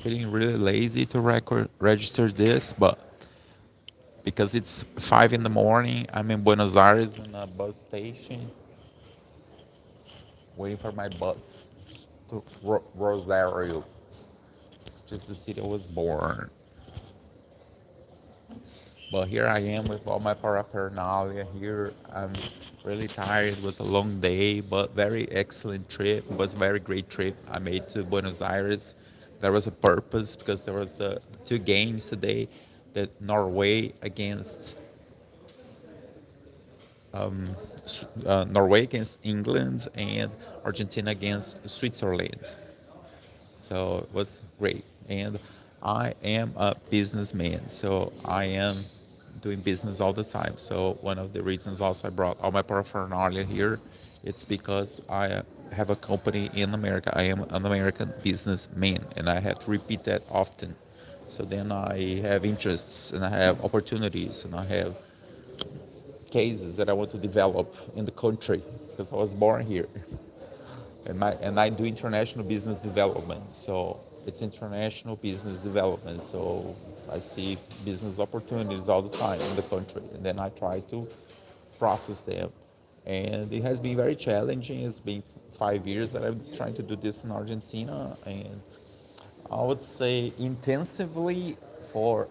feeling really lazy to register this, but because it's 5 in the morning, I'm in Buenos Aires in a bus station, waiting for my bus to Rosario, which is the city I was born. But here I am with all my paraphernalia here. I'm really tired. It was a long day, but very excellent trip. It was a very great trip I made to Buenos Aires. There was a purpose because there was the two games today, that Norway against Norway against England and Argentina against Switzerland. So it was great. And I am a businessman, so I am doing business all the time. So one of the reasons also I brought all my paraphernalia here, it's because I have a company in America. I am an American businessman, and I have to repeat that often. So then I have interests, and I have opportunities, and I have cases that I want to develop in the country because I was born here. And I do international business development. So it's international business development. So I see business opportunities all the time in the country, and then I try to process them. And it has been very challenging. It's been 5 years that I'm trying to do this in Argentina, and I would say intensively for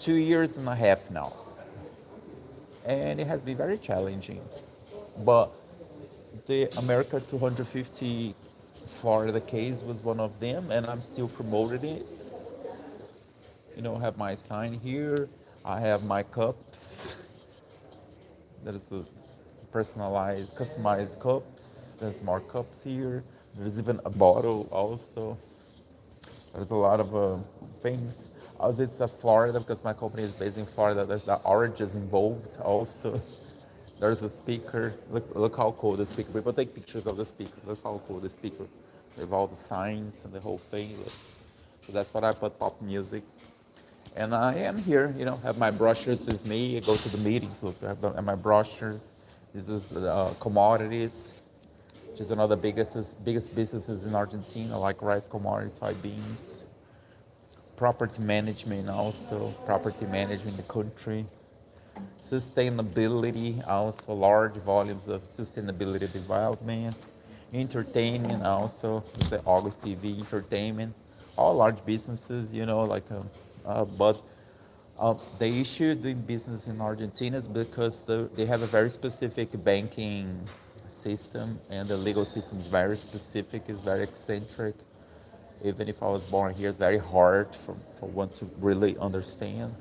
2 years and a half now. And it has been very challenging. But the America 250 Florida case was one of them, and I'm still promoting it. I have my sign here. I have my cups. That is a personalized, customized cups. There's more cups here. There's even a bottle also. There's a lot of things. As it's Florida, because my company is based in Florida, there's the oranges involved also. There's a speaker. Look how cool the speaker. People take pictures of the speaker. Look how cool the speaker with all the signs and the whole thing. So that's what I put, pop music. And I am here, have my brochures with me. I go to the meetings. Look, I have my brochures. This is commodities, which is one of the biggest businesses in Argentina, like rice commodities, soybeans. Property management also, property management in the country. Sustainability, also large volumes of sustainability development. Entertainment, also the Augustin T entertainment. All large businesses, but the issue doing business in Argentina is because they have a very specific banking system, and the legal system is very specific, is very eccentric. Even if I was born here, it's very hard for one to really understand.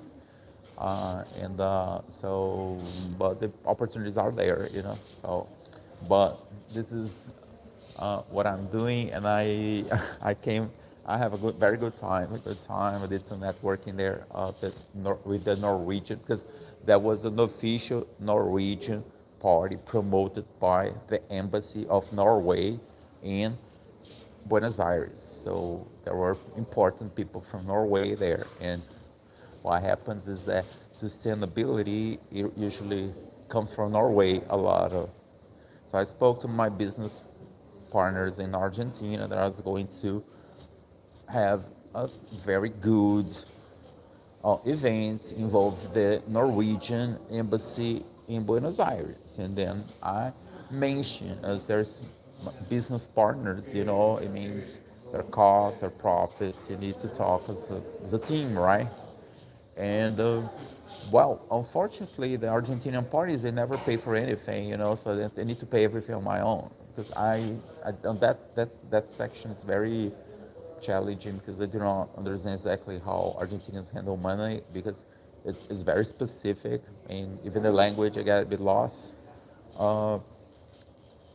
But the opportunities are there, So, but this is what I'm doing, and I came. I have very good time. A good time. I did some networking there with the Norwegian, because there was an official Norwegian party promoted by the embassy of Norway in Buenos Aires. So there were important people from Norway there, and what happens is that sustainability usually comes from Norway a lot of. So I spoke to my business partners in Argentina that I was going to have a very good events involve the Norwegian embassy in Buenos Aires. And then I mentioned, as there's business partners, it means their costs, their profits, you need to talk as a team, right? And unfortunately, the Argentinian parties, they never pay for anything, so they need to pay everything on my own. Because on that section is very challenging, because I do not understand exactly how Argentinians handle money, because it's very specific, and even the language I get a bit lost. Uh,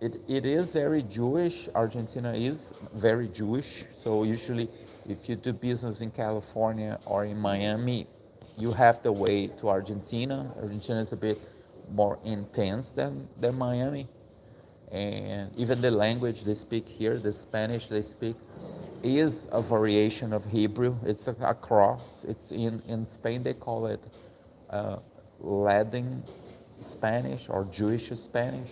it is very Jewish. Argentina is very Jewish, so usually if you do business in California or in Miami, you have to way to Argentina. Argentina is a bit more intense than Miami, and even the language they speak here, the Spanish they speak, is a variation of Hebrew. It's a cross. It's in Spain they call it uh, Latin Spanish or Jewish Spanish,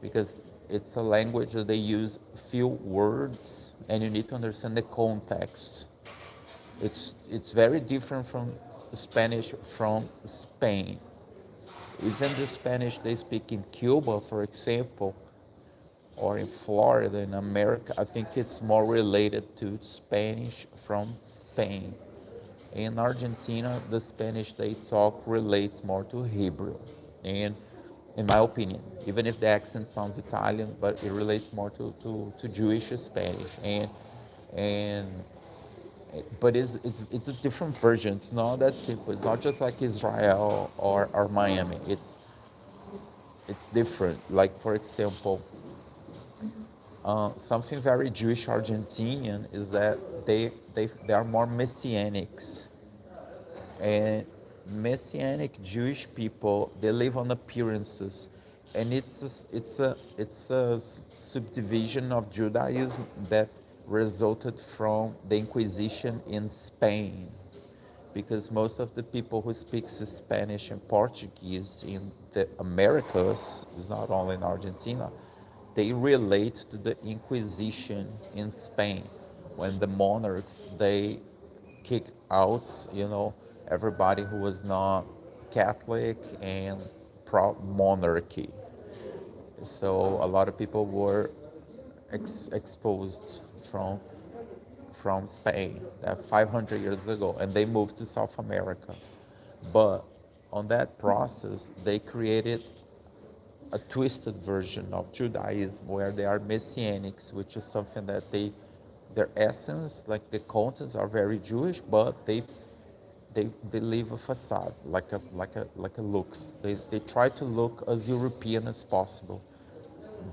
because It's a language that they use few words, and you need to understand the context. It's very different from Spanish from Spain. Even the Spanish they speak in Cuba, for example, or in Florida, in America, I think it's more related to Spanish from Spain. In Argentina, the Spanish they talk relates more to Hebrew. And in my opinion, even if the accent sounds Italian, but it relates more to Jewish Spanish. And but it's a different version. It's not that simple. It's not just like Israel or Miami. It's different. Like for example, something very Jewish Argentinian is that they are more messianics. And messianic Jewish people they live on appearances, and it's a subdivision of Judaism that resulted from the Inquisition in Spain, because most of the people who speak Spanish and Portuguese in the Americas is not only in Argentina, they relate to the Inquisition in Spain, when the monarchs they kicked out, everybody who was not Catholic and pro monarchy. So a lot of people were exposed from Spain. That's 500 years ago, and they moved to South America. But on that process, they created a twisted version of Judaism where they are messianics, which is something that their essence, like the contents, are very Jewish, but they leave a facade, like a looks. They try to look as European as possible,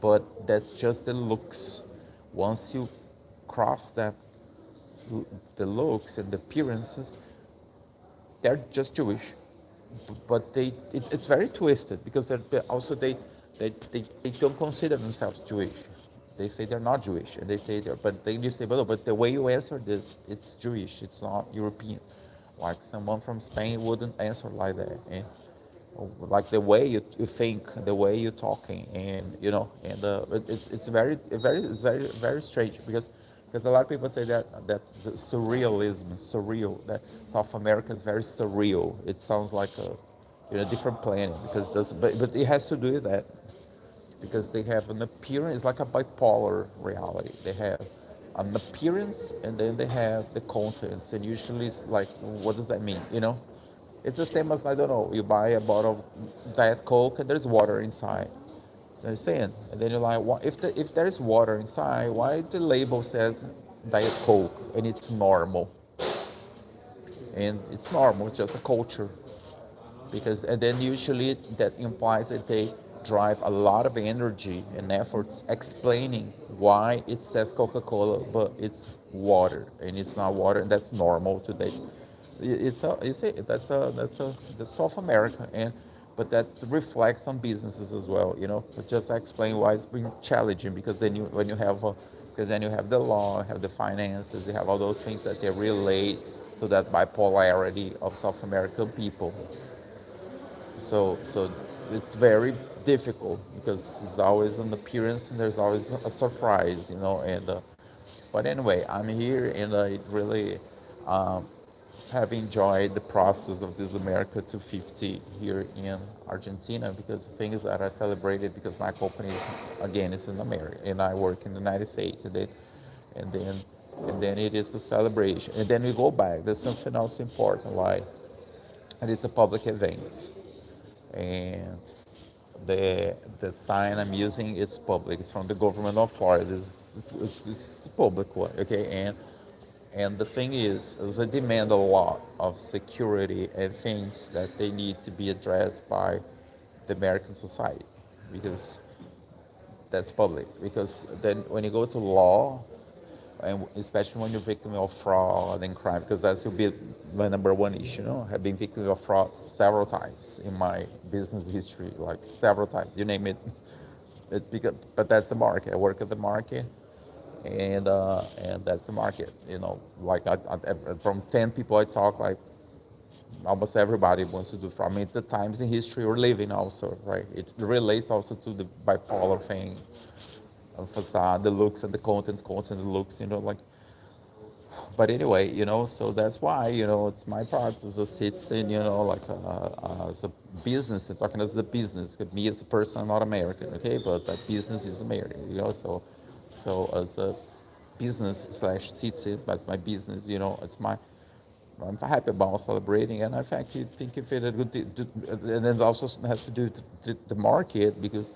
but that's just the looks. Once you cross that, the looks and the appearances, they're just Jewish, but it's very twisted because they don't consider themselves Jewish. They say they're not Jewish, and they say but then you say, but the way you answer this, it's Jewish, it's not European. Like someone from Spain wouldn't answer like that, and like the way you think, the way you're talking, and it's very strange because a lot of people say that the surreal, that South America is very surreal. It sounds like a different planet because but it has to do with that because they have an appearance. It's like a bipolar reality. They have an appearance and then they have the contents, and usually it's like, what does that mean? It's the same as, I don't know, you buy a bottle of Diet Coke and there's water inside. You understand? And then you're like, if there's water inside, why the label says Diet Coke and it's normal? And it's normal, it's just a culture. And then usually that implies that they drive a lot of energy and efforts explaining why it says Coca-Cola, but it's water, and it's not water, and that's normal today. You see, that's South America, but that reflects on businesses as well. But just explain why it's been challenging, because then you have the law, have the finances, you have all those things that they relate to that bipolarity of South American people. So it's very difficult because it's always an appearance and there's always a surprise. But anyway, I'm here, and I really um, have enjoyed the process of this America 250 here in Argentina, because the thing is that I celebrated because my company is, again, it's in America and I work in the United States, and then and then it is a celebration, and then we go back. There's something else important, like it is a public event, and the sign I'm using is public. It's from the government of Florida. It's a public one, okay? And the thing is they demand a lot of security and things that they need to be addressed by the American society, because that's public. Because then when you go to law, and especially when you're victim of fraud and crime, because that's will be my number one issue. I've been victim of fraud several times in my business history, like several times. You name it. But that's the market. I work at the market, and that's the market. Like from 10 people I talk, like almost everybody wants to do fraud. I mean, it's the times in history we're living also, right? It relates also to the bipolar thing facade, the looks and the content, the looks, like. But anyway, so that's why, it's my part as a citizen, like as a business, and talking as the business. 'Cause me as a person, I'm not American, okay, but that business is American, so as a business slash citizen, that's my business, it's my. I'm happy about celebrating, and I think if it would, and then it also has to do with the market because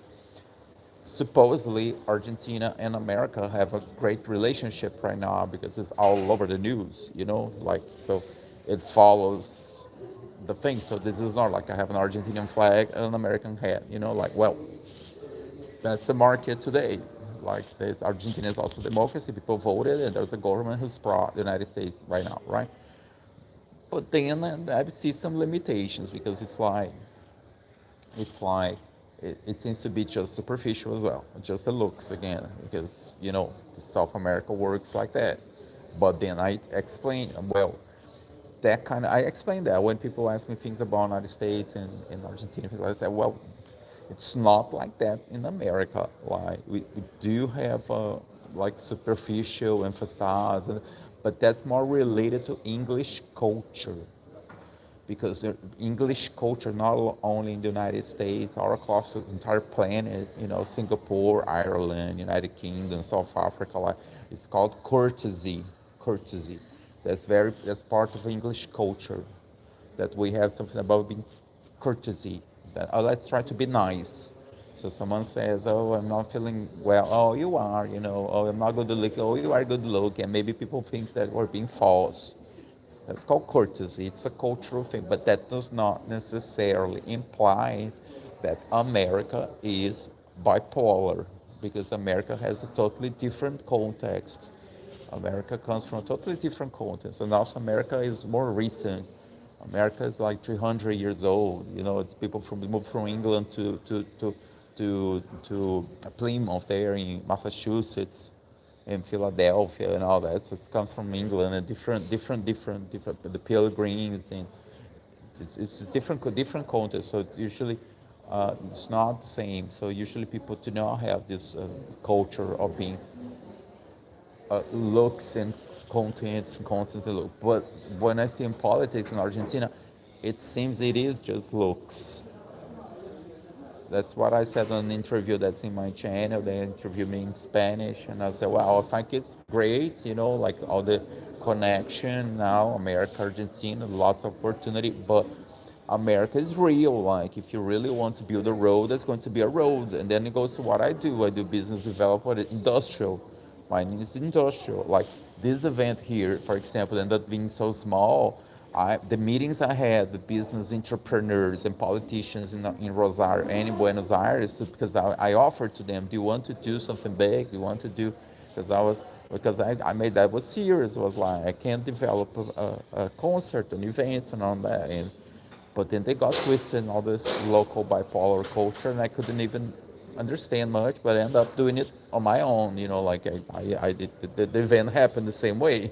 supposedly Argentina and America have a great relationship right now because it's all over the news, like so it follows the thing. So this is not like I have an Argentinian flag and an American hat, like well, that's the market today. Like Argentina is also democracy, people voted, and there's a government who's pro the United States right now, right? But then I see some limitations because it's like it seems to be just superficial as well, just the looks again, because South America works like that. But then I explain well I explain that when people ask me things about United States and Argentina, I say, well, it's not like that in America. Like we do have like superficial and facades, but that's more related to English culture because the English culture, not only in the United States, all across the entire planet, Singapore, Ireland, United Kingdom, South Africa, like, it's called courtesy. Courtesy. That's part of English culture. That we have something about being courtesy. That let's try to be nice. So someone says, "Oh, I'm not feeling well." "Oh, you are," "Oh, I'm not good to look." "Oh, you are good to look," and maybe people think that we're being false. That's called courtesy. It's a cultural thing, but that does not necessarily imply that America is bipolar, because America has a totally different context. America comes from a totally different context, and also America is more recent. America is like 300 years old. It's people moved from England to Plymouth there in Massachusetts in Philadelphia and all that. So it comes from England and different. The Pilgrims and it's a different context. So usually it's not the same. So usually people do not have this culture of being looks and contents and look. But when I see in politics in Argentina, it seems it is just looks. That's what I said on an interview that's in my channel. They interviewed me in Spanish, and I said, "Well, I think it's great, like all the connection now, America, Argentina, lots of opportunity, but America is real. Like, if you really want to build a road, there's going to be a road." And then it goes to what I do. I do business development, industrial. Mine is industrial. Like this event here, for example, ended up being so small. The meetings I had with business entrepreneurs and politicians in Rosario and in Buenos Aires, because I offered to them, "Do you want to do something big? Do you want to do?" Because I made that was serious. It was like I can't develop a concert, an event, and all that. But then they got twisted in all this local bipolar culture, and I couldn't even understand much. But I ended up doing it on my own. Like I did. The event happened the same way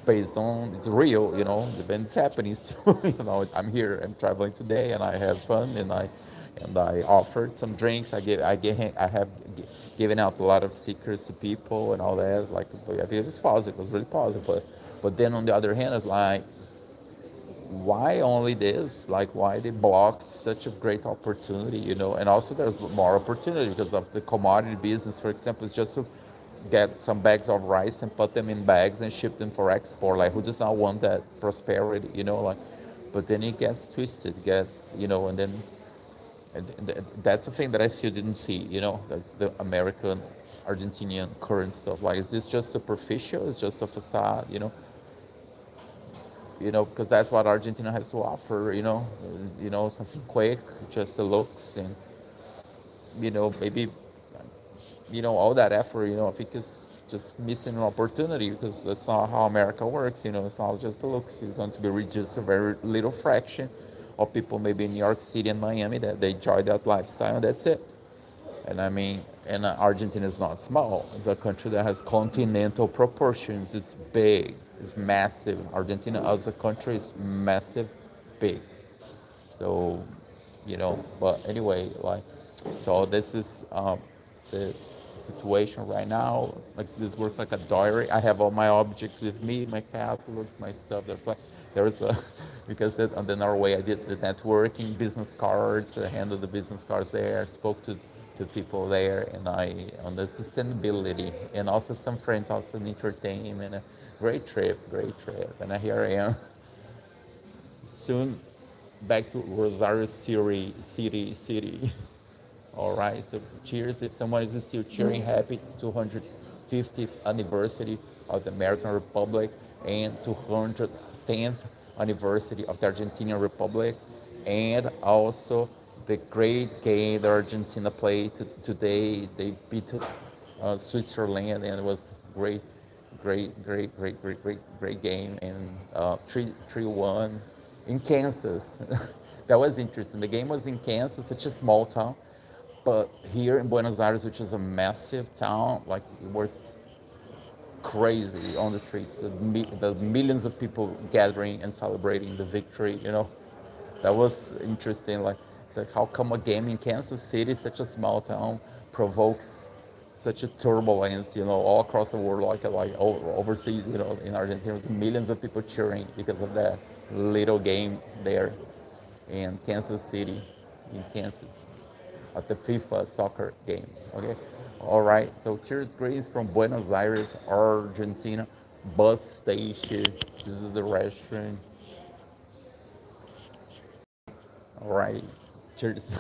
based on it's real, the event's happening still. I'm here, I'm traveling today, and I had fun, and I offered some drinks. I have given out a lot of stickers to people and all that. Like it was positive, it was really positive. But then on the other hand, it's like, why only this? Like, why they blocked such a great opportunity, And also there's more opportunity because of the commodity business, for example, it's just to get some bags of rice and put them in bags and ship them for export. Like, who does not want that prosperity, Like, but then it gets twisted, and then that's the thing that I still didn't see, That's the American, Argentinian current stuff. Like, is this just superficial? It's just a facade, because that's what Argentina has to offer, something quick, just the looks, and maybe all that effort, I think is just missing an opportunity because that's not how America works. It's not just the looks. It's going to be reduced a very little fraction of people, maybe in New York City and Miami, that they enjoy that lifestyle, and that's it. And I mean, and Argentina is not small. It's a country that has continental proportions. It's big. It's massive. Argentina as a country is massive, big. So, but anyway, like, so this is the situation right now. Like this work like a diary. I have all my objects with me, my catalogs, my stuff. There's a because on the Norway I did the networking, business cards. I handled the business cards there. Spoke to people there, and I on the sustainability, and also some friends also in entertainment. Great trip, great trip. And here I am soon back to Rosario City. All right, so cheers. If someone is still cheering, happy 250th anniversary of the American Republic and 210th anniversary of the Argentinian Republic, and also the great game that Argentina played today. They beat Switzerland, and it was great game, and 3-1 in Kansas. That was interesting. The game was in Kansas, such a small town, but here in Buenos Aires, which is a massive town, like it was crazy on the streets. The millions of people gathering and celebrating the victory. That was interesting. Like, it's like how come a game in Kansas City, such a small town, provokes such a turbulence, all across the world, like overseas, in Argentina, there's millions of people cheering because of that little game there in Kansas City, in Kansas, at the FIFA soccer game. Okay, all right. So cheers, greetings from Buenos Aires, Argentina, bus station. This is the restaurant. All right, cheers.